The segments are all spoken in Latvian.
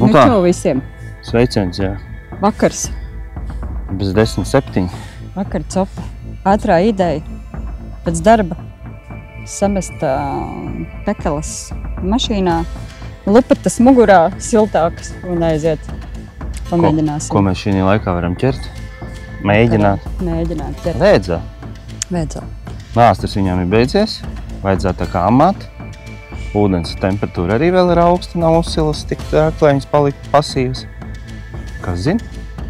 Nu čau visiem. Sveiciens, jā. Vakars. Bez 10:07. Vakar copa. Ātrā ideja. Pēc darba samest pekeles mašīnā, lupatas mugurā, siltākas un aiziet. Pamēģināsim. Ko mēs šī laikā varam ķert? Mēģināt? Mēģināt ķert. Vēdzā? Vēdzā. Nāstars viņām ir beidzies. Vajadzētu tā kā amāt. Ūdens temperatūra arī vēl ir augsta, nav uzsilas tik tāk, lai viņas paliktu pasīvas. Kas zina?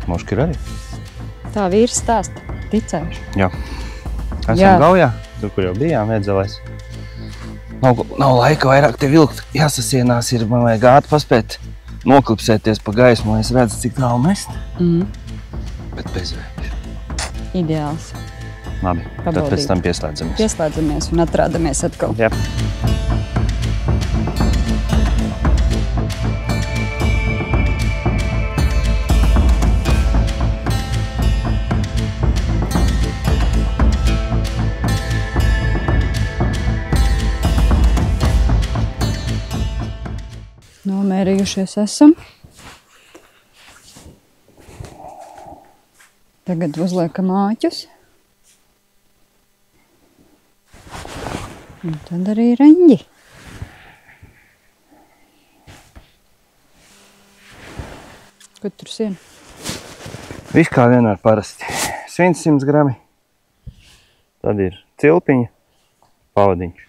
Moški ir arī. Tā vīrs stāsta. Ticējuši. Jā. Esam Gaujā, tur, kur jau bijām, Ēdzelēs. Nav laika vairāk te vilkt. Jāsasienās ir, man vajag ātri paspēt noklipsēties pa gaismu, lai es redzu, cik tālu mest. Bet bez vējš. Ideāls. Labi, tad pēc tam pieslēdzamies. Pieslēdzamies un atrādamies atkal. Jā. Nomērījušies esam. Tagad uzliekam āķus. Un tad arī reņģi. Ko tur sien? Viss kā vienmēr parasti. Svins 100 grami. Tad ir cilpiņa, pavadiņš.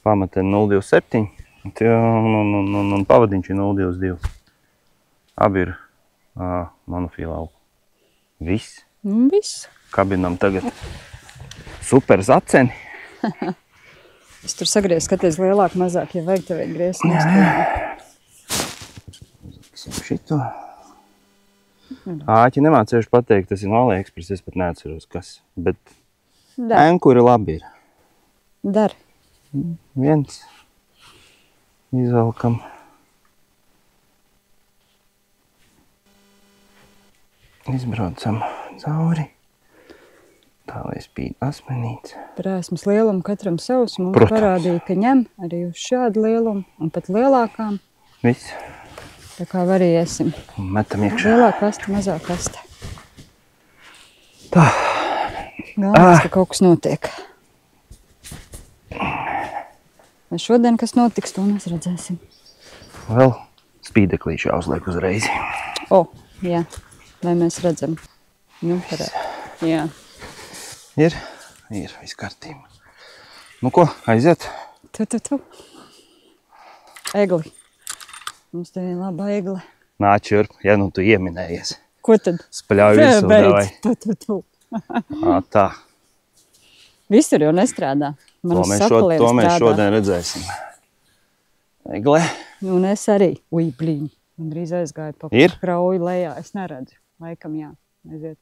Pamata 027. Un pavadiņš ir 022. Abi ir monofīla auga. Viss. Viss. Kabinam tagad super zaceni. Es tur sagriezu, skaties lielāk, mazāk, ja vajag tev griezt. Šito. Āķi nemācējuši pateikt, tas ir no AliExpress, es pat neatceros kas. Bet enkuri labi ir. Dar. Viens. Izvelkam. Izbraucam cauri. Tā, lai spīd asmenīts. Prēsmas lielumu katram savs. Mums parādīja, ka ņem arī uz šādu lielumu un pat lielākām. Viss. Tā kā variesim. Un metam iekšā. Lielā kaste, mazā kaste. Tā. Galvenais, ka kaut kas notiek. Vai šodien, kas notiks, to mēs redzēsim. Vēl spīdeklīši jāuzliek uzreiz. Jā. Lai mēs redzam. Nu, jā. Ir viss kārtība. Nu ko, aiziet? Tu. Egli. Mums te ir laba egle. Nāc šurp, ja nu tu ieminējies. Ko tad? Spaļauj visu, davai. Tu. Tā. Visur jau nestrādā. To mēs šodien redzēsim. Egle. Un es arī. Blīņ. Man drīz aizgāja pa krauju lejā. Es neredzu. Laikam jā. Aiziet.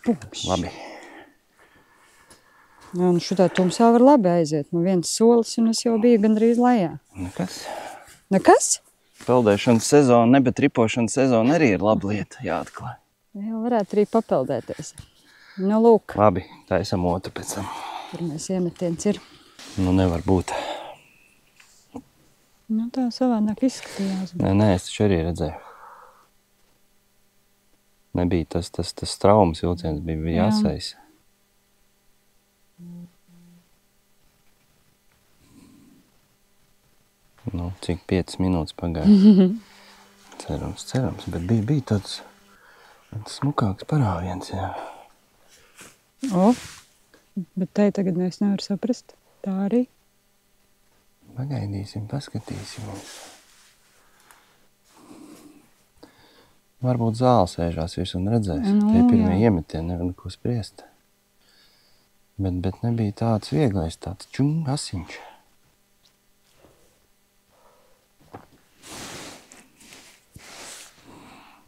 Pukš. Labi. Un šitā tumsā var labi aiziet. Nu viens solis un es jau biju gandrīz lejā. Nekas? Peldēšanas sezona, bet ripošanas sezona arī ir laba lieta jāatklāj. Jā, varētu arī papeldēties. Nu, lūk. Labi, tā esam otru pēc tam. Pirmais iemetiens ir. Nu, nevar būt. Nu, tā savādāk izskatījās. Nē, es taču arī redzēju. Nebija tas traumas vilciens, bija jāsaisa. Nu, cik 5 minūtes pagāja. Cerams, bet bija tāds smukāks parāviens, jā. O, bet tai tagad es nevaru saprast. Tā arī. Pagaidīsim, paskatīsim. Varbūt zāle sēžās virs un redzēs. Tie pirmie iemetieni, nevar neko spriest. Bet nebija tāds vieglais, tāds asiņš.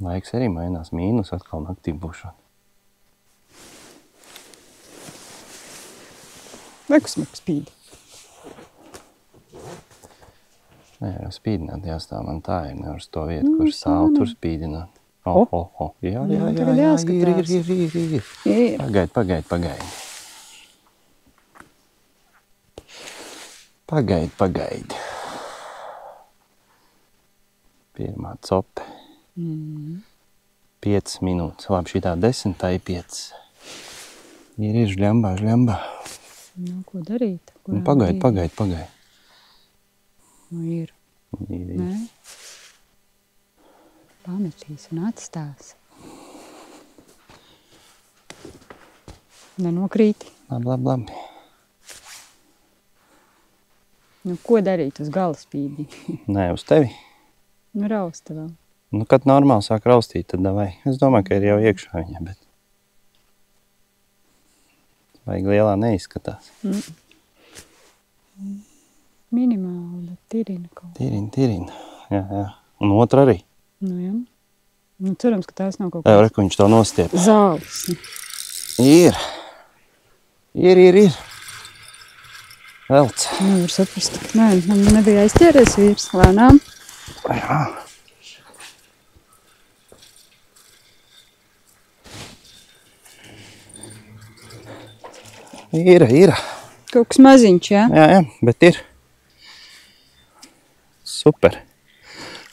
Laiks arī mainās, mīnus atkal naktī būšot. Vai kas man spīd? Nē, jau spīdināt jāstāv, man tā ir, nevar uz to vietu, kur stāv, tur spīdināt. Jā, ir. Pagaidi. Pirmā cope. 5 minūtes. Labi, šitā 10, tā ir 5. Ir žļambā. Nu, ko darīt? Pagaidi. Nu, ir. Nē. Pametīs un atstās. Nenokrīti. Labi. Nu, ko darīt uz gala spīdi? Nē, uz tevi. Nu, rausta vēl. Nu, kad normāli sāk raustīt, tad davai. Es domāju, ka ir jau iekšā viņa, bet vajag lielā neizskatās. Minimāli, bet tirina kaut. Tirina. Jā. Un otra arī. Nu, jā. Nu, cerams, ka tās nav kaut kāds. Reku, viņš to nostiep. Zāles. Ir. Velc. Nevar saprast. Nē, man nebija aizķēries vīrs lēnām. Jā. Ir. Kaut kas maziņš, jā? Jā, bet ir. Super.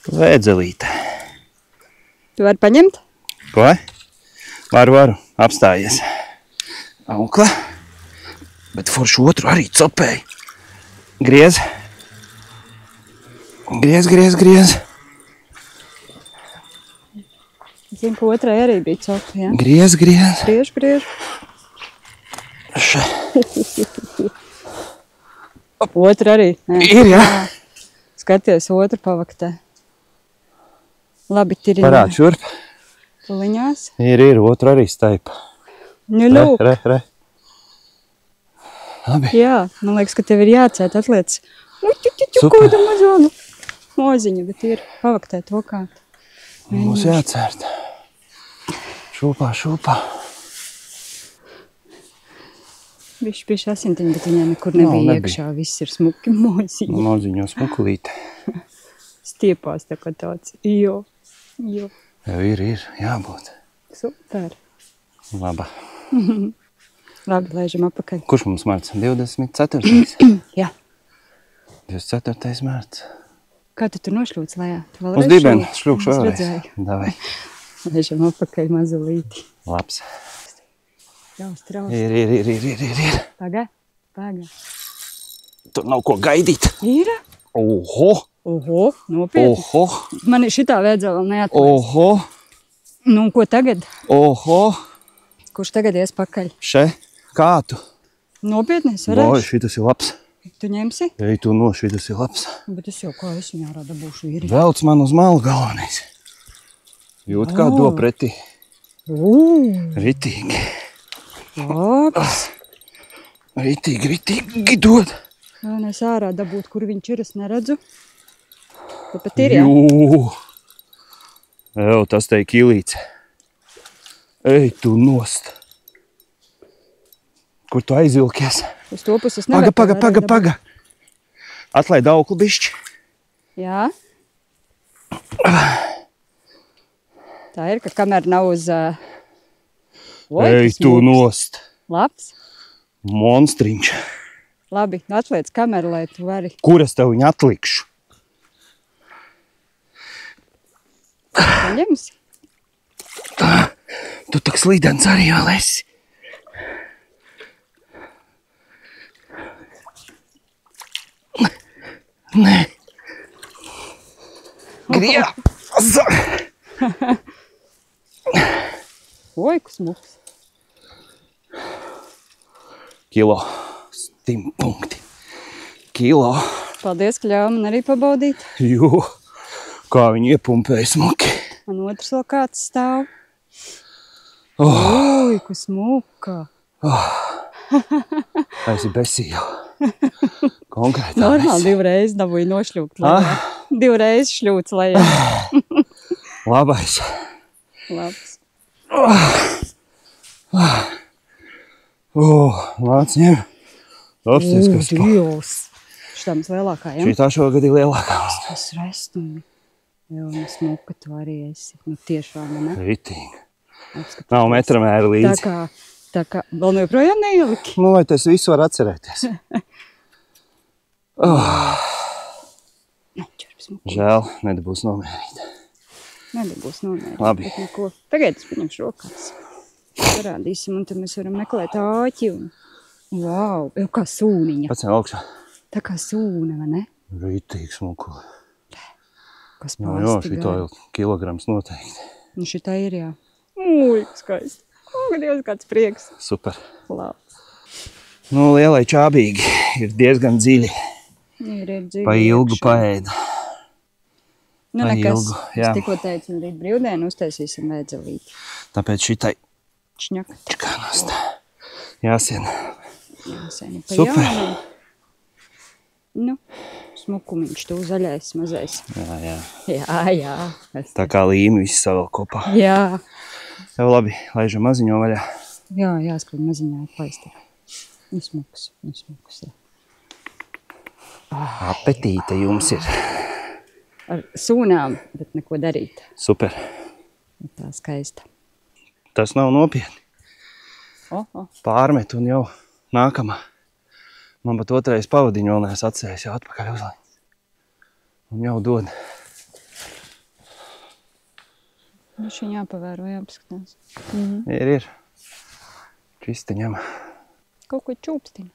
Vēdzelīte. Tu vari paņemt? Ko? Varu. Apstājies. Aukla. Bet foršu otru arī copēju. Griez. Zinu, ka otrai arī bija copa, jā? Griez. Griež. Otra arī. Ir, jā. Skaties, otru pavaktē. Labi, tirina. Parād šurp. Tuliņās. Ir, otru arī staipa. Nu, lūk. Re. Labi. Jā, man liekas, ka tev ir jācēt atliec. Kāda mazānu. Moziņa, bet ir pavaktē to kā. Mums jācērt. Šūpā. Bišķi asintiņi, bet viņai nekur nebija iekšā. Viss ir smuki moziņa. Moziņo smukulīte. Stiepās tā kā tāds. Jo. Jau ir, jābūt. Super. Laba. Labi, laižam apakaļ. Kurš mums marts? 24. Jā. 24. marts. Kā tu tur nošļūc lejā? Uz dibeni šļūkšu vēlreiz. Davai. Laižam apakaļ mazulīti. Labs. Jāuztrauc. Ir. Paga. Tur nav ko gaidīt. Ir? Oho, nopietni. Man ir šitā vajadzēja vēl neatlaist. Nu, ko tagad? Kurš tagad ies pakaļ? Še, kā tu? Nopietni, es varēšu. Vai, šitas ir labs. Tu ņemsi? Ej, tu no, šitas ir labs. Bet es jau kā es viņā rada būšu vīri. Velc man uz malu galvenais. Jūt kā do pretī. Ritīgi. Labs. Ritīgi dod. Galvenais ārā dabūt, kur viņš ir, es neredzu. Tāpat ir, jā? Jau, tas te ir kilīts. Ej, tu nost. Kur tu aizvilkies? Uz to puses nevar. Paga. Atlaid auklu bišķi. Jā. Tā ir, ka kamēr nav uz... Ej, tu nost. Labs. Monstriņš. Labi, atliec kameru, lai tu vari. Kur es tev viņu atlikšu? Paņemsi? Tu tak slīdens arī vēl esi. Nē. Griez. Oi, kas smuks. Kilo. Stimpunkti. Kilo. Paldies, ka ļāva man arī pabaudīt. Jū, kā viņi iepumpēja smuki. Un otrs vēl kāds stāv. Ui, ko smuka. Es ir besīju. Konkrētā Normāli divreiz dabūju nošļūt lejā. Divreiz šļūts lejā. Labais. Labs. Lāc ņem. Apsties, kas pa. Dievs. Šitām lielākā, ja? Šitā šogad ir lielākā. Tas restumi. Jā, un smuka tu arī esi. Nu, tiešām, ne? Ritīgi. Nav metramēra līdzi. Tā kā vēl joprojām neieliki. Nu, vai tas visu var atcerēties? Žēl, nedabūs nomērīt. Nedabūs nomērīt. Labi. Bet neko. Tagad es paņemšu rokās. Parādīsim, un tad mēs varam meklēt āķi. Vau, jau kā sūniņa. Pacēl augšā. Tā kā sūna, vai ne? Ritīgi smuku. Kas Nu, jā, šitā jau kilograms noteikti. Nu, šitā ir, jā. Ui, skaisti. Dievs, kāds prieks. Super. Labs. Nu, lielai čābīgi ir diezgan dziļi. Ir dziļi. Pa ilgu paēda. Nu, Pa nekas. ilgu, jā. Es tikko teicu, un rīt brīvdienu uztaisīsim vēdzelīti. Tāpēc šitai Šņaka. čkanost. Jāsien. Jāsēni pa Super. jaunam. Nu, smukumiņš, tu zaļais, mazais. Jā. Jā. Tā kā līmi visi savēl kopā. Jā. Jau labi, laižam maziņo vaļā. Jā, jāskat maziņā plaistā. Nu, smuks, jā. Apetīte jums ir. Ar sūnām, bet neko darīt. Super. Tā skaista. Tas nav nopietni. Pārmet un jau nākamā. Man pat otrais pavadiņu vēl nees atcerējis, jau atpakaļ uzlaiņas. Un jau dod. Viņš viņu jāpavēro, jāpaskatās. Ir. Čisti ņem. Kaut ko čūpstiņu.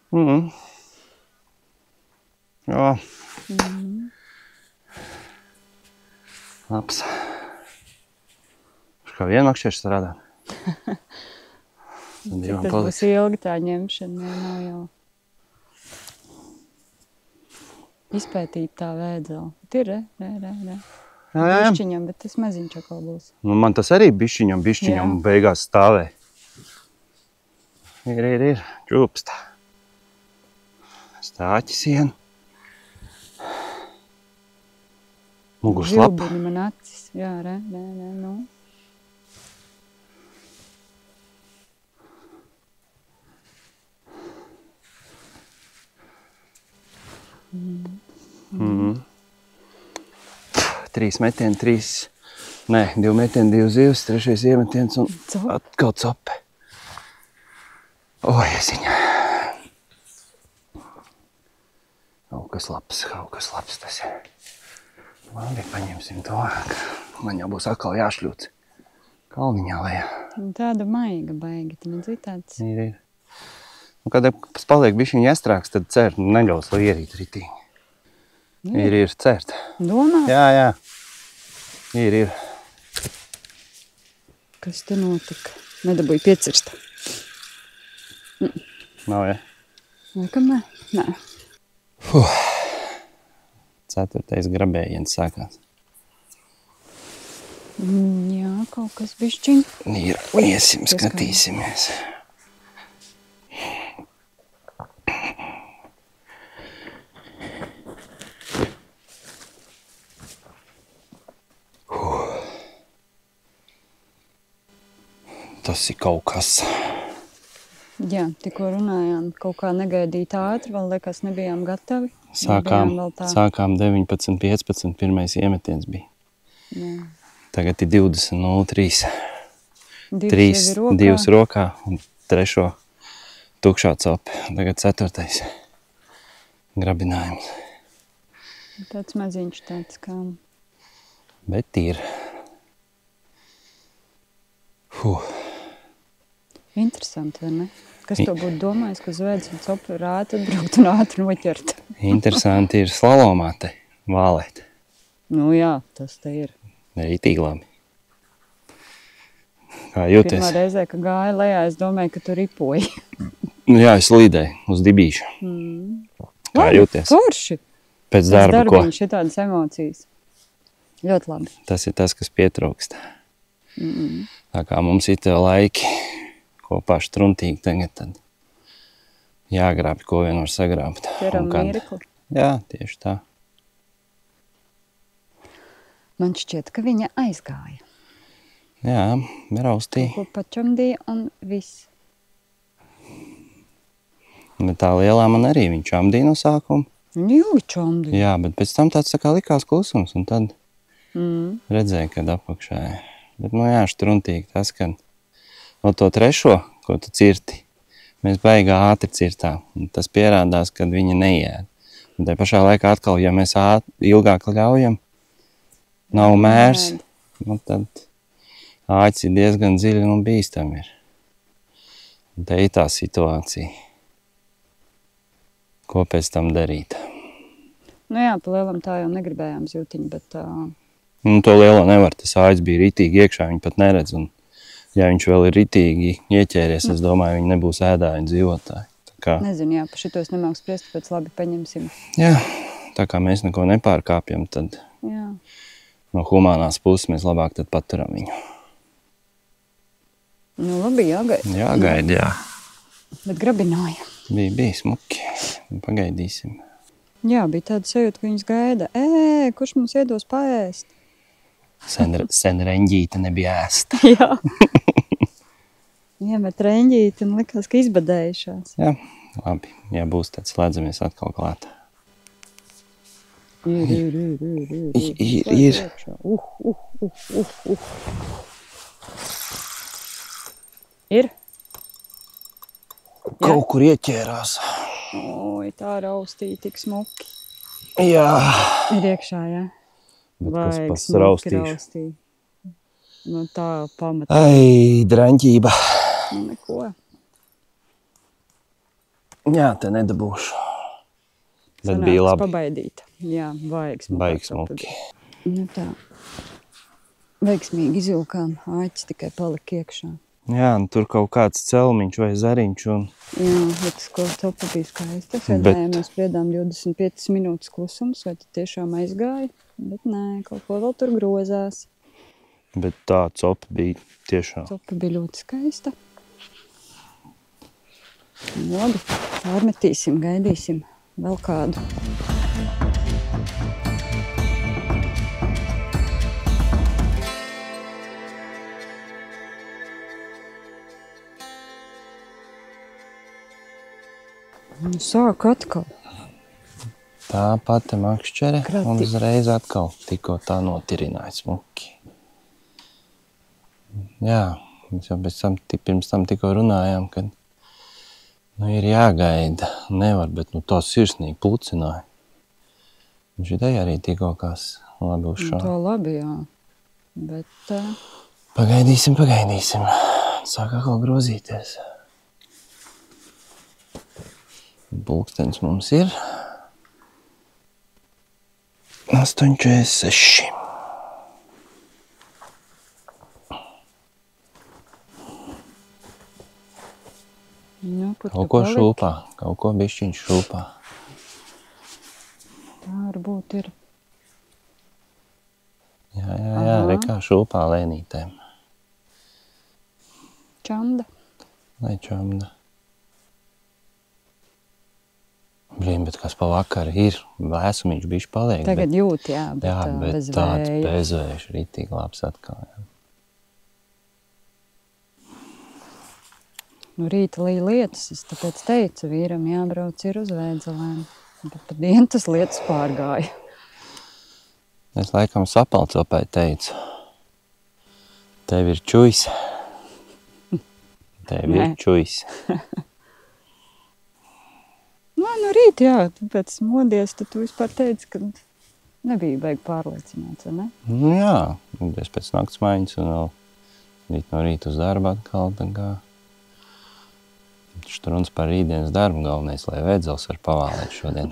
Jā. Labs. Kā vienmakšķieši strādā. Tas būs ilgi tā ņemšana, nav jau. Izpētīt tā vēdzela. Ir, re. Bišķiņam, bet tas maziņš atkal būs. Nu, man tas arī bišķiņam beigās stāvē. Ir. Čūpst. Stāķi sienu. Mugurs lapa. Žilbuļi man acis. Jā, re, nu. Trīs metieni, 2 metieni, 2 zivs, 3. iemetiens un atkal cope. Jesiņa. Kaut kas labs tas ir. Labi, paņemsim to. Man jau būs atkal jāšļūts kalniņā lejā. Tāda maiga baigi, tu nedzi tāds. Ir. Un, kad paliek bišķiņ iestrāks, tad cērt, neļaus, lai ierīt ritīgi. Ir cērt. Domā? Jā. Ir. Kas te notika? Nedabūju piecirst. Nav, ja? Laikam ne? Nē. 4. grabējiens sākās. Jā, kaut kas bišķiņ. Ir, iesim, skatīsimies. Tas ir kaut kas. Jā, tikko runājām, kaut kā negaidīt ātri, vēl liekas nebijām gatavi. Sākām 19.15, pirmais iemetiens bija. Jā. Tagad ir 20.03. 2 rokā un 3. tukšā cope. Tagad 4. grabinājums. Tāds maziņš tāds kā... Bet ir. Interesanti, vai ne? Kas to būtu domājis, ka zvēdz un copu ir ātri atbraukt un ātri noķert? Interesanti ir slalomā te vālēt. Nu jā, tas te ir. Rītīgi labi. Kā jūties? Pirmā reizē, ka gāja lejā, es domāju, ka tu ripoji. Nu jā, es līdēju uz dibīšu. Kā jūties? Forši. Pēc darba, ko? Darbiņš ir tādas emocijas. Ļoti labi. Tas ir tas, kas pietrūkst. Tā kā mums ir tev laiki kopāštruntīgi tagad, tad jāgrābi, ko vien var sagrābt. Ķeram mirkli. Jā, tieši tā. Man šķiet, ka viņa aizgāja. Jā, raustīja. Ko pačamdīja un viss. Bet tā lielā man arī viņa čamdīja no sākuma. Jūgi čamdīja. Jā, bet pēc tam tāds tā kā likās klusums, un tad redzēju, kad apakšā. Bet, nu jā, štruntīgi tas, kad no to trešo, ko tu cirti, mēs baigā ātri cirtām. Un tas pierādās, kad viņa neieēd. Un tā pašā laikā atkal, ja mēs ilgāk ļaujam, nav mērs, nu tad āķis ir diezgan dziļi un bīstam ir. Un te ir tā situācija. Ko pēc tam darīt? Nu jā, pa lielam tā jau negribējām zīltiņu, bet... Nu, to lielo nevar, tas āķis bija ritīgi iekšā, viņi pat neredz. Un, ja viņš vēl ir ritīgi ieķēries, es domāju, viņi nebūs ēdāji dzīvotāji. Kā... Nezinu, jā, par šito es nemāku spriest, tāpēc labi paņemsim. Jā, tā kā mēs neko nepārkāpjam, tad no humānās puses mēs labāk tad paturam viņu. Nu, labi, jāgaida. Jāgaida, jā. Bet grabināja. Bija smuki. Pagaidīsim. Jā, bija tāda sajūta, ka viņas gaida. Kurš mums iedos paēst? Sen reņģīte nebija ēsta. Jā. Iemet reņģīti un likās, ka izbadējušās. Jā, labi. Ja būs, tad slēdzamies atkal klāt. Ir. Ir? Kaut kur ieķērās. Oi, tā raustīja tik smuki. Jā. Ir iekšā, jā. Bet kas pas raustīšu? Nu tā pamatā. Ai, draņķība. Nu neko. Jā, te nedabūšu. Bet bija labi. Pabaidīta. Jā, vajag smuki. Vajag smuki. Nu tā. Veiksmīgi izvilkām. Āķis tikai palika iekšā. Jā, un tur kaut kāds celmiņš vai zariņš un... Jā, bet tas, ko topa bija skaista. Mēs spriedām 25 minūtes klusums, vai tad tiešām aizgāja. Bet nē, kaut ko vēl tur grozās. Bet tā copa bija tiešām. Copa bija ļoti skaista. Labi, pārmetīsim, gaidīsim vēl kādu. Nu, sāk atkal. Tā pati makšķere un uzreiz atkal tikko tā notirināja smuki. Jā, mēs jau pirms tam tikko runājām, kad ir jāgaida. Nevar, bet tā sirsnīgi plucināja. Un šitai arī tikko kās labi uzšā. Tā labi, jā. Bet... Pagaidīsim. Sāk atkal grozīties. Pulkstens mums ir 8:46. Nu, kaut ko šūpā, kaut ko bišķiņš šūpā. Tā varbūt ir. Jā, rekā šūpā lēnītēm. Čamda. Lai čamda. Blīn, bet kas pa vakaru ir, vēsumiņš bišķi paliek. Tagad jūt, jā, bet bez vēja. Tāds bezvējš, ritīgi labs atkal. Jā. Nu, rīta līja lietas, es tāpēc teicu, vīram jābrauc ir uz Vēdzelēm. Bet pa dienu tas lietas pārgāja. Es laikam sapalcopai teicu, tev ir čujs. Tev ir čujs. Nu, rīt, jā, tāpēc modies, tad tu vispār teici, ka nebija baigi pārliecināts, vai ne? Nu, jā, es pēc nakts maiņas un vēl no rīta uz darbu atkal, tā kā štruns par rītdienas darbu galvenais, lai Vēdzels var pavālēt šodien.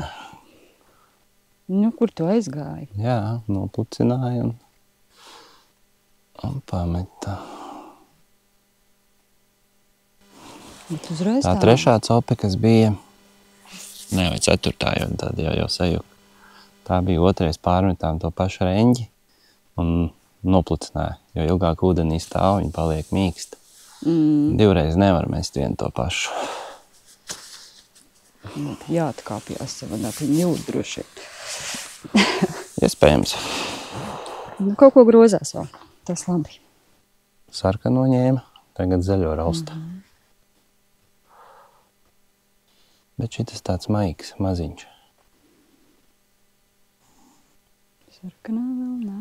Nu, kur tu aizgāji? Jā, noplucināja un pameta. Tā trešā cope, kas bija, ne vai ceturtā, jo tad jau sajūta. Tā bija otrais pārmetām to pašu reņģi un noplicināja, jo ilgāk ūdenī stāv, viņi paliek mīksti. Divreiz nevar mest vienu to pašu. Jāatkāpjās savādāk, viņi jūt droši. Iespējams. Nu, kaut ko grozās vēl, tas labi. Sarkano ņēma, tagad zaļo rausta. Bet šitas tāds maigs, maziņš. Sarkanā vēl, nē.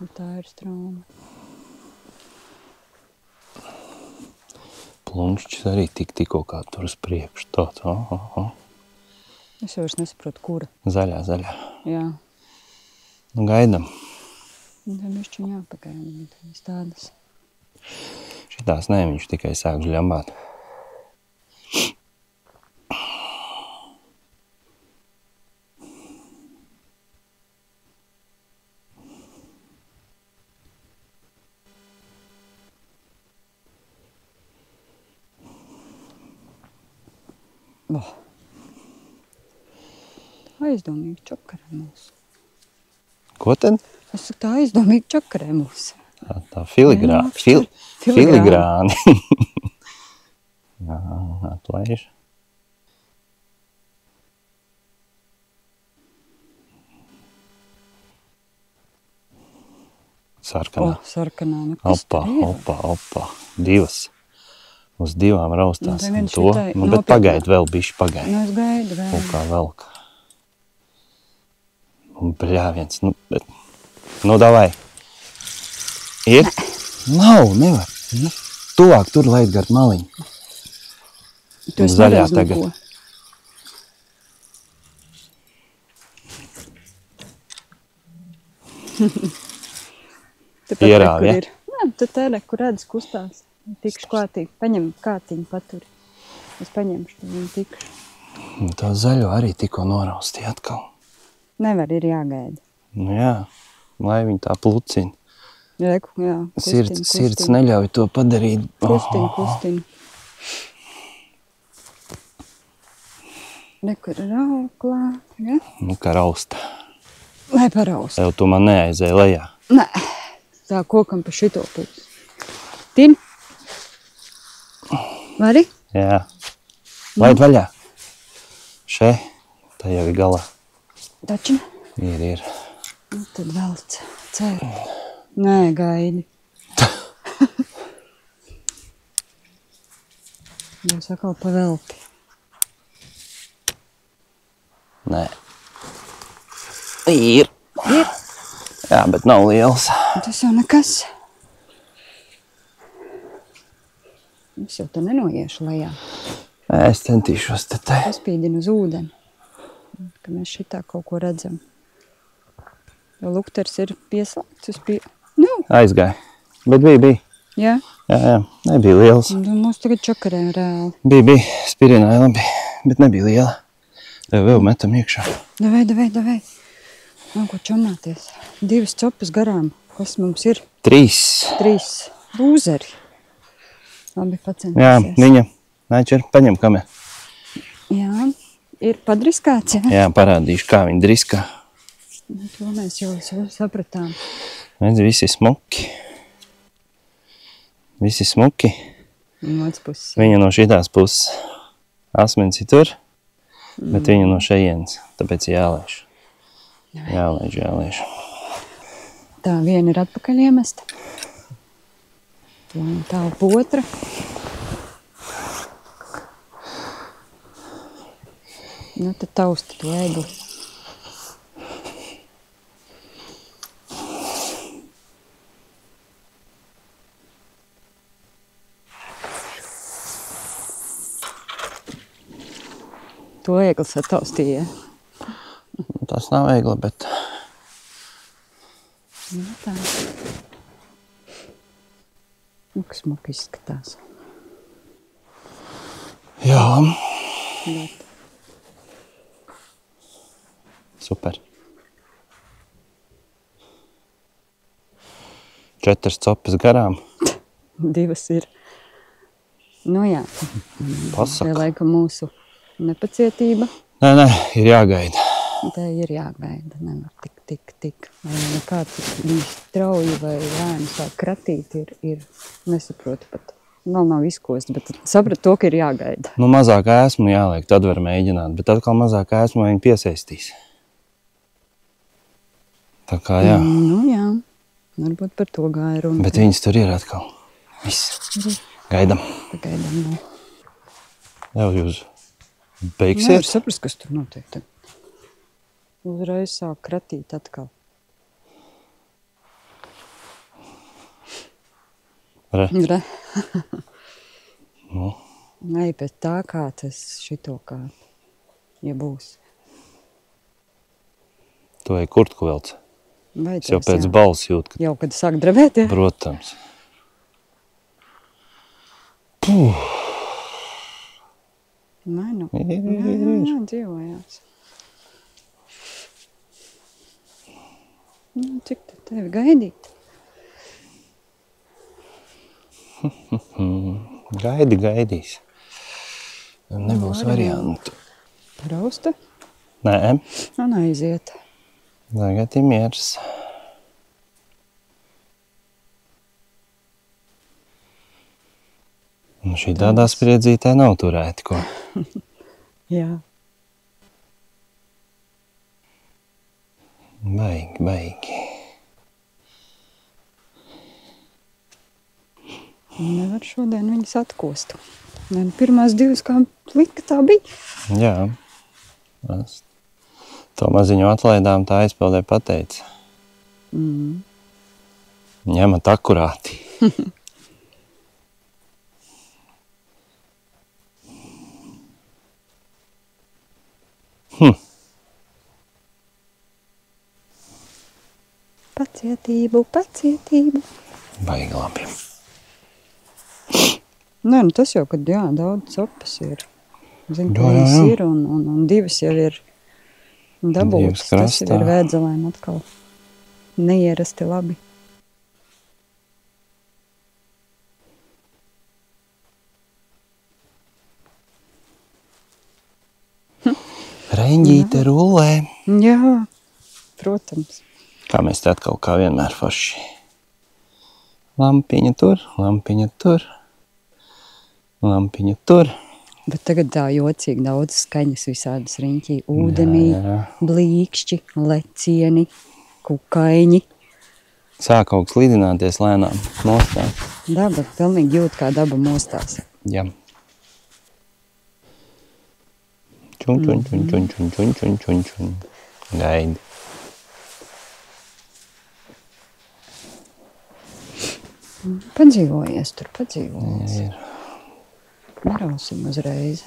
Un tā ir strauma. Plunšķis arī tikko kā tur uz priekšu. Tāds, Es jau vairs nesaprotu, kura. Zaļā. Jā. Nu, gaidam. Un tā mišķiņ jāpagaida, tās tādas. Šitās nē, viņš tikai sāk žļambāt. Tā aizdomīgi čakarē mūs. Ko tad? Es saku, tā aizdomīgi čakarē mūs. Tā filigrāni. Jā, atlaiž. Sarkanā. Sarkanā. Kas Opa. Divas. Uz divām raustās. Bet pagaid vēl bišķi pagaid. Nu, es gaidu vēl. Un kā velk. Un bļāviens. Nu, davai. Ir? Nav, nevar. Tuvāk tur laid gart maliņu. Tu esi zaļā tagad. Ierāv, ja? Jā, tu tērē, kur redz kustās. Tikšu klātīgi. Paņem kātiņu paturi. Es paņemšu, tad viņu tikšu. Tā zaļo arī tikko noraustīja atkal. Nevar, ir jāgaida. Nu jā, lai viņi tā plucina. Reku, jā. Sirds neļauj to padarīt. Kustin. Reku ir rauklā. Ja? Nu, kā rausta. Lai parausta. Tev tu man neaizēji lejā. Nē, tā kokam pa šito pusi. Tin? Vari? Jā. Laid vaļā. Še, tā jau ir galā. Taču? Ir. Nu, tad velc. Ceru. Nē, gaidi. Jūs atkal pavelti. Nē. Ir. Jā, bet nav liels. Tas jau nekas. Es jau te nenoiešu lejā. Nē, es centīšos te. Paspīdinu uz ūdeni, ka mēs šitā kaut ko redzam. Jo lukters ir pieslēgts uz Nu. Aizgāja. Bet bija. Jā? Jā, nebija liels. Un mums tagad čakarē reāli. Bija. Spirināja labi, bet nebija liela. Tev vēl metam iekšā. Davai. Nav ko čomāties. 2 copas garām. Kas mums ir? 3. Lūzeri. Labi, pacentīsies. Jā, viņa. Nāčer, paņem kameru. Jā, ir padriskāts, jā? Jā, parādīšu, kā viņa driskā. Nu, to mēs jau sapratām. Redz, visi smuki. No otras puses. Viņa no šitās puses. Asmens ir tur, bet viņa no šejienes. Tāpēc jālaiž. Jālaiž. Tā viena ir atpakaļ iemesta. Tā otra. Nu, tad tausti to egli. To egli sataustīja. Tas nav egli, bet... Nu, tā. Nu, kas smuki izskatās. Jā. Bet. Super. 4 copas garām. 2 ir. Nu jā. Pasaka. Tā laika mūsu nepacietība. Nē, ir jāgaida. Tā ir jāgaida. Nevar tik. Vai nekāds viņš strauji vai lēni sāk kratīt ir nesaprotu pat. Vēl nav izkosts, bet sapratu to, ka ir jāgaida. Nu, mazāk esmu jāliek, tad var mēģināt, bet atkal mazāk esmu viņi piesaistīs. Tā kā jā. Nu jā, varbūt par to gāja runa. Bet viņas tur ir atkal. Viss. Gaidam. Gaidam, nu. Jau jūs beigsiet? Nevar saprast, kas tur notiek. Uzreiz sāk kratīt atkal. Re. Nu. Nē, pēc tā kā tas šito kā, ja būs. Tu vai kurtku velc? Vajadzēs, es jau pēc balss jūt, ka... Jau, kad sāk drebēt, ja? Protams. Nē, nu. Ir. Dzīvojās. Nu, cik tad tevi gaidīt? Gaidīs. Nebūs variantu. Rausta? Nē. Un aiziet. Tagad ir miers. Nu, šī tādā spriedzītē nav turēti, ko? Jā. Baigi. Nevar šodien viņas atkost. Pirmās divas, kā lika, tā bija. Jā. To maziņu atlaidām, tā aizpildē pateica. Ņemat akurāti. Pacietību. Baigi labi. Nē, nu tas jau, kad jā, daudz sopas ir. Zinu, ka viņas ir un divas jau ir dabūtas. Tas jau ir vēdzelēm atkal neierasti labi. Reņģīte rulē. Jā, protams. Kā mēs te atkal kā vienmēr forši. Lampiņa tur, lampiņa tur, lampiņa tur. Bet tagad tā jocīgi daudz skaņas visādas riņķī. Ūdenī, blīkšķi, lecieni, kukaiņi. Sāk kaut kas lidināties lēnām, mostās. Daba pilnīgi jūt, kā daba mostās. Jā. Čun. Gaidi. Padzīvojies tur, padzīvojies. Jā. Nerausim uzreiz.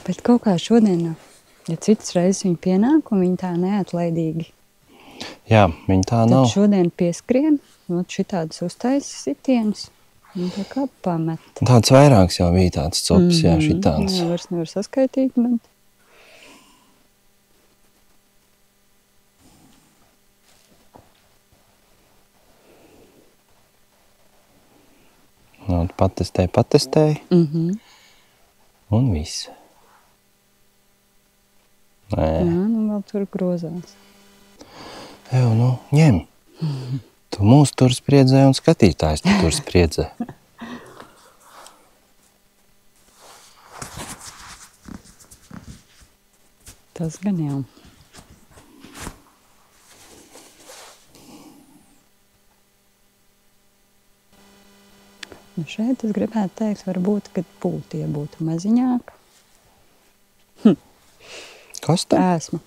Bet kaut kā šodien, ja citas reizes viņi pienāk un viņi tā neatlaidīgi. Jā, viņi tā nav. Tad šodien pieskrien, šitādas uztaisa sitienas. Un tā kā pamet. Tāds vairāks jau bija tāds cops, jā, šitāds. Jā, vairs nevar saskaitīt, bet... Nu, patestēji. Un viss. Nē. Jā, nu vēl tur grozās. Ew, nu, ņem. Tu mūs tur spriedzē un skatītājs tu tur spriedzē. Tas gan jau. Nu šeit es gribētu teikt, varbūt, kad pūtie būtu maziņāk. Kas tā? Ēsma.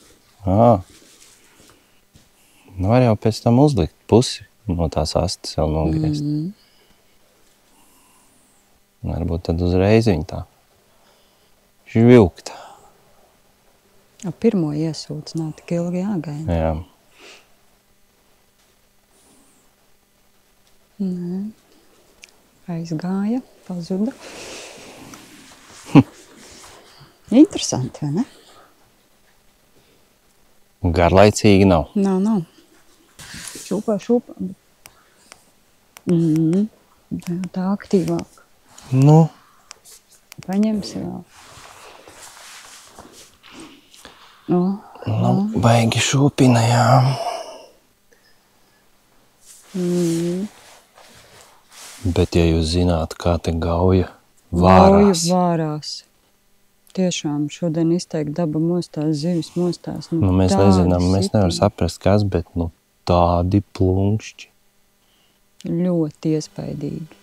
Nu, var jau pēc tam uzlikt pusi no tās astes vēl nogriezt. Varbūt tad uzreiz viņa tā žvilgt. Pirmo iesūc nav tik ilgi jāgaida. Jā. Nē. Aizgāja, pazuda. Interesanti, vai ne? Garlaicīgi nav. Nav. Šūpā. Tā aktīvāk. Nu, Paņemsi vēl. baigi šūpina, jā. Bet, ja jūs zinātu, kā te Gauja vārās. Gauja vārās. Tiešām šodien izteikti daba mostās, zivis mostās. Nu, mēs nezinām, mēs nevaram saprast, kas, bet tādi plunkšķi. Ļoti iespaidīgi.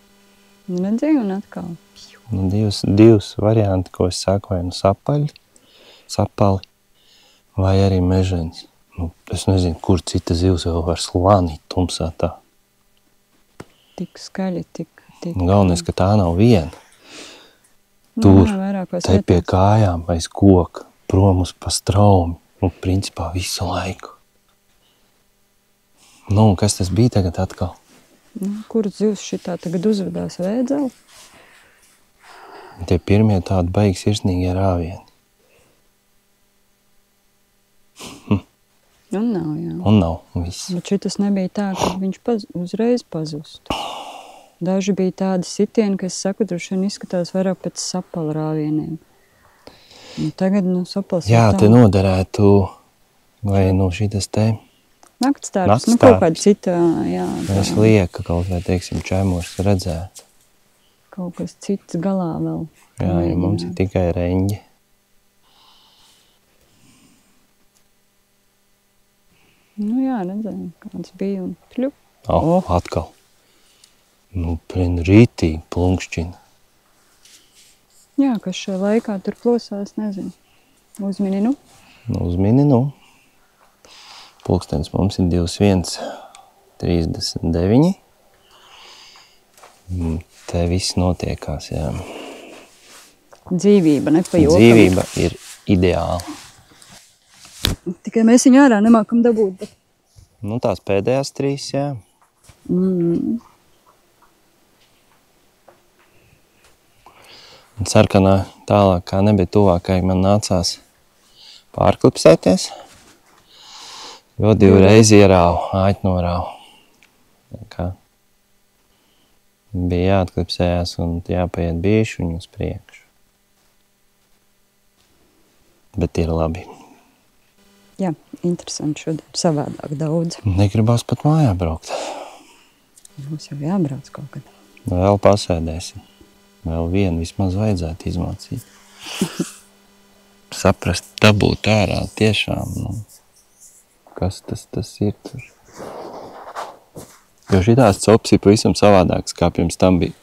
Redzēju un atkal. Divas varianti, ko es saku, vai sapali, vai arī mežens. Es nezinu, kur cita zivs vēl var slānīt tumsā tā. Tik skaļi, tik... Galvenais, ka tā nav viena. Tur, te pie kājām, aiz koka, prom uz pa straumi, principā visu laiku. Kas tas bija tagad atkal? Kur zivs šitā tagad uzvedās vēdzeli? Tie pirmie tādi baigi sirsnīgie rāvieni. Un nav, jā. Un nav, viss. Bet šitas nebija tā, ka viņš uzreiz pazustu. Daži bija tādi sitieni, kas saku, droši vien izskatās vairāk pēc sapala rāvieniem. Un tagad, sapals jā, te noderētu, vai šitas te... Naktstārps, kaut kāda cita, jā. Es lieka kaut vai, teiksim, čaimurs redzēt. Kaut kas cits galā vēl. Jā, ja mums ir tikai reņģi. Jā, redzēju, kāds bija un pļup. Atkal. Rītīgi plunkšķina. Jā, kas šajā laikā tur plosās, nezinu. Uzmini. Pulkstenis mums ir 21:39. Te viss notiekās, jā. Dzīvība, nepajokam. Dzīvība ir ideāla. Tikai mēs viņu ārā nemākam dabūt. Bet... Tās pēdējās 3, jā. Un sarkanā tālāk, kā nebija tuvākai, man nācās pārklipsēties, jo 2 reizi ierāvu, āķnorāvu. Bija jāatklipsējās un jāpaiet bišķiņu uz priekšu. Bet ir labi. Jā, interesanti šodien, savādāk daudz. Negribās pat mājā braukt. Mums jau jābrauc kaut kad. Vēl pasēdēsim. Vēl vienu vismaz vajadzētu izmācīt. Saprast, dabūt ārā tiešām, kas tas ir tur. Jo šitās cops ir pavisam savādāks, kā pirms tam bija.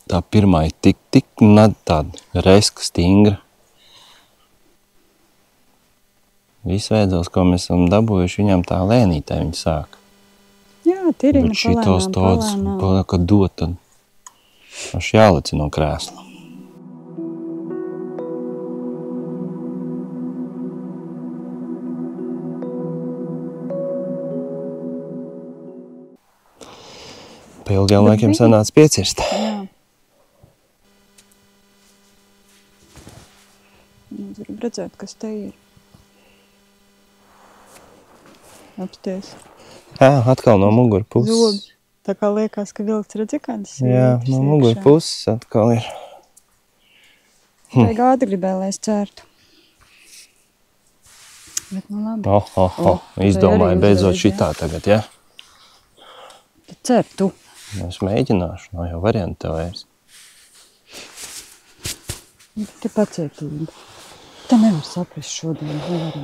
Tā pirmā ir tik tāda reska, stingra. Viss veidzels, ko mēs esam dabūjuši, viņam tā lēnītē viņi sāk. Jā, tirina Bet šitos tādus, kad dot, tad aš jāleci no krēsla. Pa ilgiem laikiem sanāca piecirst. Jā. Gribu redzēt, kas te ir. Apsties. Jā, atkal no mugurpuses. Zobi. Tā kā liekas, ka vilks redzi kādas. Jā, no mugurpuses atkal ir. Vajag ātri gribēja, lai es cērtu. Bet labi. Izdomāju beidzot šitā tagad, ja? Tad cer tu. Es mēģināšu, nav jau varianti tev vairs. Te pacietība. Te nevar saprast šodien.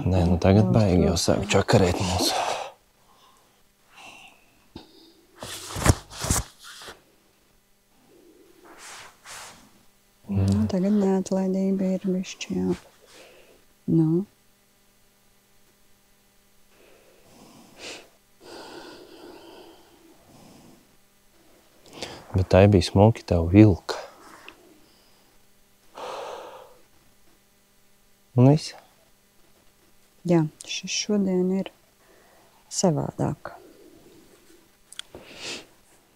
Nē, tagad baigi jau sāk čakarēt mūs. Tagad neatlaidība ir bišķi, jā. Bet tā bija smuki tev vilka. Un viss? Jā, šis šodien ir savādāk.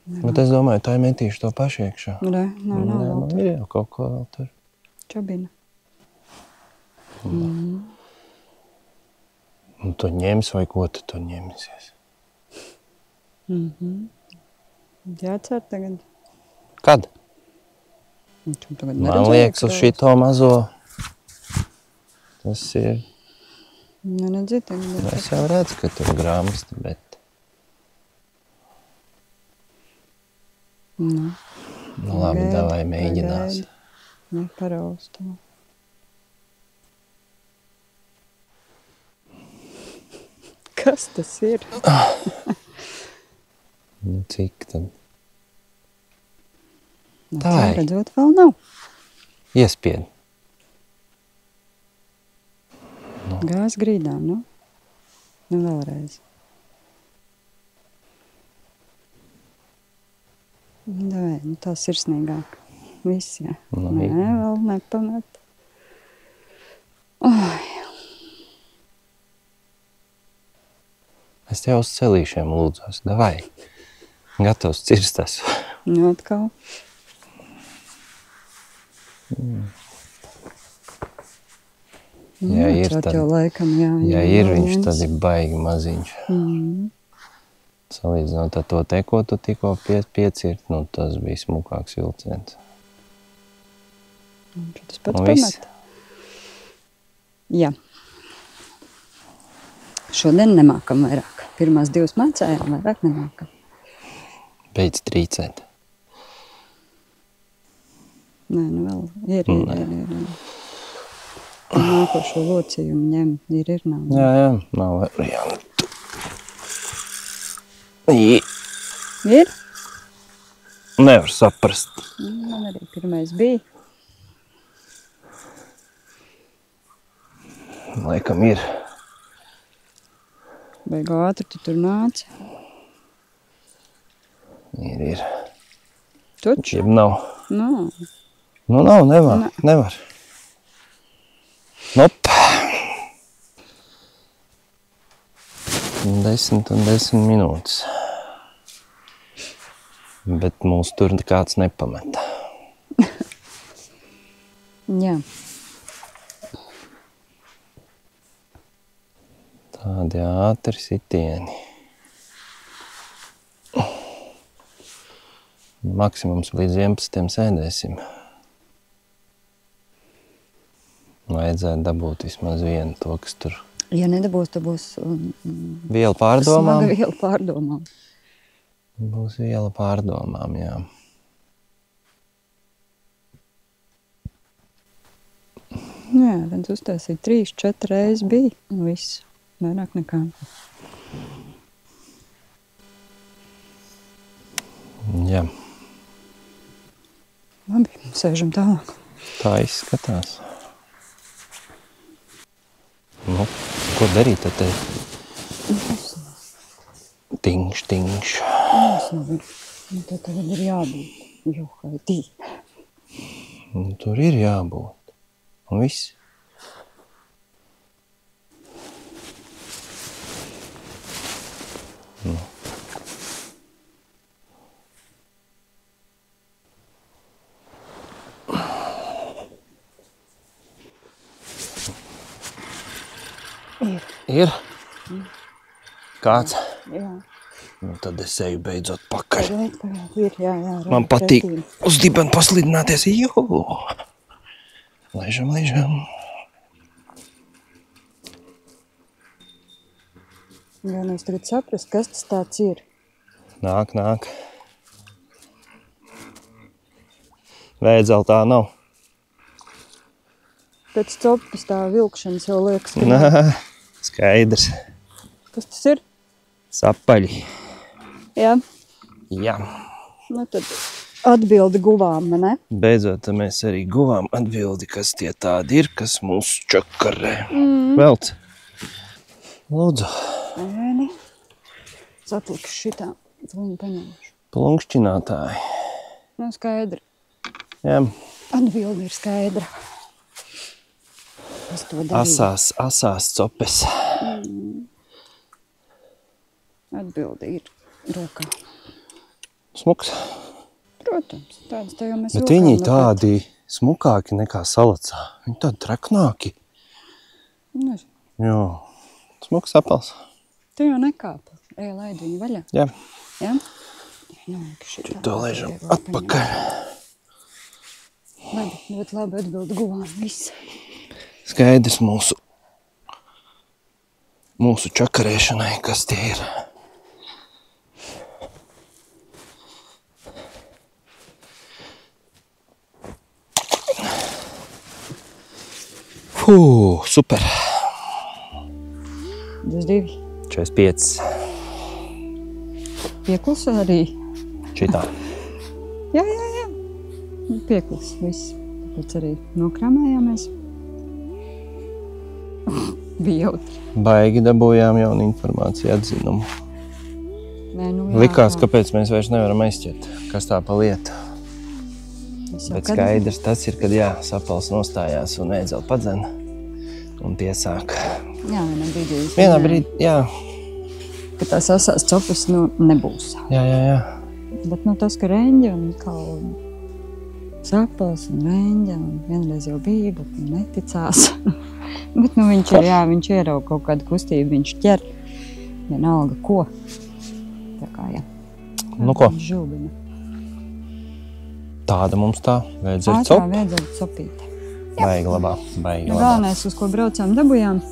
Bet es domāju, tā metīšu to pašu iekšā. Nav vēl tur. Ir jau kaut ko vēl tur. Čabina. Un tu ņems vai ko tu tur ņemsies? Jācer tagad. Kad? Tagad Man liekas, uz šito mazo. Tas ir... Neredzi, tagad. Es jau redzu, ka tur grāmasti, bet... Nu, labi, davai mēģinās. Neparauz to. Kas tas ir? Nu, cik tad? Tā redzot, vēl nav. Iespied. Gāz grīdām, nu? Nu, vēlreiz. Davai, nu tā sirsnīgāk. Viss, jā. Nē, vēl nepamet. Oi. Es tev uz celīšiem lūdzos. Davai. Gatavs cirstas. Nu, atkal. Ja ir, tad, laikam, ja ir viņš, tad ir baigi maziņš. Salīdzinot ar to te, ko tu tikko piecirt, nu tas bija smukāks vilciens. Tas pats pamet. Jā. Šodien nemākam vairāk. Pirmās 2 mācējām, vairāk nemākam. Beidz trīcēt. Nē, nu vēl ir. Nākošo locījumu ņem. Ir, nav. Jā, nav variantu. Ir? Nevar saprast. Man arī pirmais bija. Laikam ir. Baigi ātri tu tur nāci. Ir. Taču? Jeb nav. Nav. Nu nav, nevar. Nop. 10 un 10 minūtes. Bet mūs tur kāds nepameta. Jā. Tādi ātri sitieni. Maksimums līdz 11 sēdēsim. Vajadzētu dabūt vismaz vienu to, kas tur... Ja nedabūs, tad būs... Viela pārdomām? Smaga viela pārdomām. Būs viela pārdomām, jā. Jā, tad uztaisīja 3-4 reizes bija. Viss. Vairāk nekā. Jā. Labi, sēžam tālāk. Tā izskatās. Nu, ko darīt tad te? Tingš. Nu, tad tagad ir jābūt. Juhaitī. Nu, tur ir jābūt. Un viss. Nu. Ir? Kāds? Jā. Nu, tad es eju beidzot pakaļ. Ir, jā. Man patīk uz dibenu paslidināties. Juhu! Laižam. Jā, mēs tagad saprast, kas tas tāds ir. Nāk. Vēdzela tā nav. Pēc copas tā vilkšanas jau liekas, ka... Nā, skaidrs. Kas tas ir? Sapaļi. Jā. Jā. Nu tad atbildi guvām, ne? Beidzot, mēs arī guvām atbildi, kas tie tādi ir, kas mūs čakarē. Velc. Lūdzu. Ēni. Satliku šitā. Tūni paņemšu. Plunkšķinātāji. Nu, skaidri. Jā. Atbildi ir skaidra. Es to darīju. Asās copes. Atbildi ir rokā. Smuks. Protams, tāds tā jau mēs Bet vilkām, viņi nu, tādi smukāki nekā salacā. Viņi tādi traknāki. Nezinu, Jā. Smuks apels. tu jau nekāpa. Ej, laid viņu vaļā. Jā. Jā? Nu, šitā To laižam vēl atpakaļ. Labi, ļoti labi atbildi guvām viss. Skaidrs mūsu čakarēšanai, kas tie ir. Super. 22. 45. Pieklusa arī. Šitā. Jā. Pieklusa viss. Tāpēc arī nokrāmējāmies. Bija jautri. Baigi dabūjām jaunu informāciju atzinumu. Nē, nu jā. Likās, kāpēc mēs vairs nevaram aizķert, kas tā pa lietu. Bet skaidrs tas ir, kad sapals nostājās un ēdzeli padzena un tie sāk. Jā, vienā Vienā brīdī, jā. Ka tās asās copas, nebūs. Jā. Bet, tas, ka reņģa un sapals un reņģa un vienreiz jau bija, bet neticās. Bet, viņš ierauga kaut kādu kustību, viņš ķer vienalga ko. Tā kā, jā. Nu ko? Viņš žūbina. Tāda mums tā, vajadzēja copu. Vajadzēja copīt. Baigi labā. Galvenais, uz ko braucām, dabujām.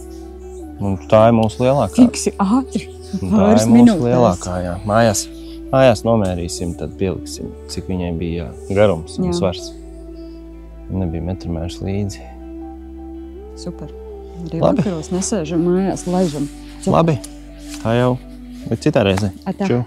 Un tā ir mūsu lielākā. Fiksi ātri. Tā ir mūsu lielākā, jā. Mājās nomērīsim, tad pieliksim, cik viņai bija garums un svars. Nebija metramērs līdzi. Super. Arī vakaros nesēžam mājās, laižam. Labi. Tā jau ir citā reizē. Atā. Čau.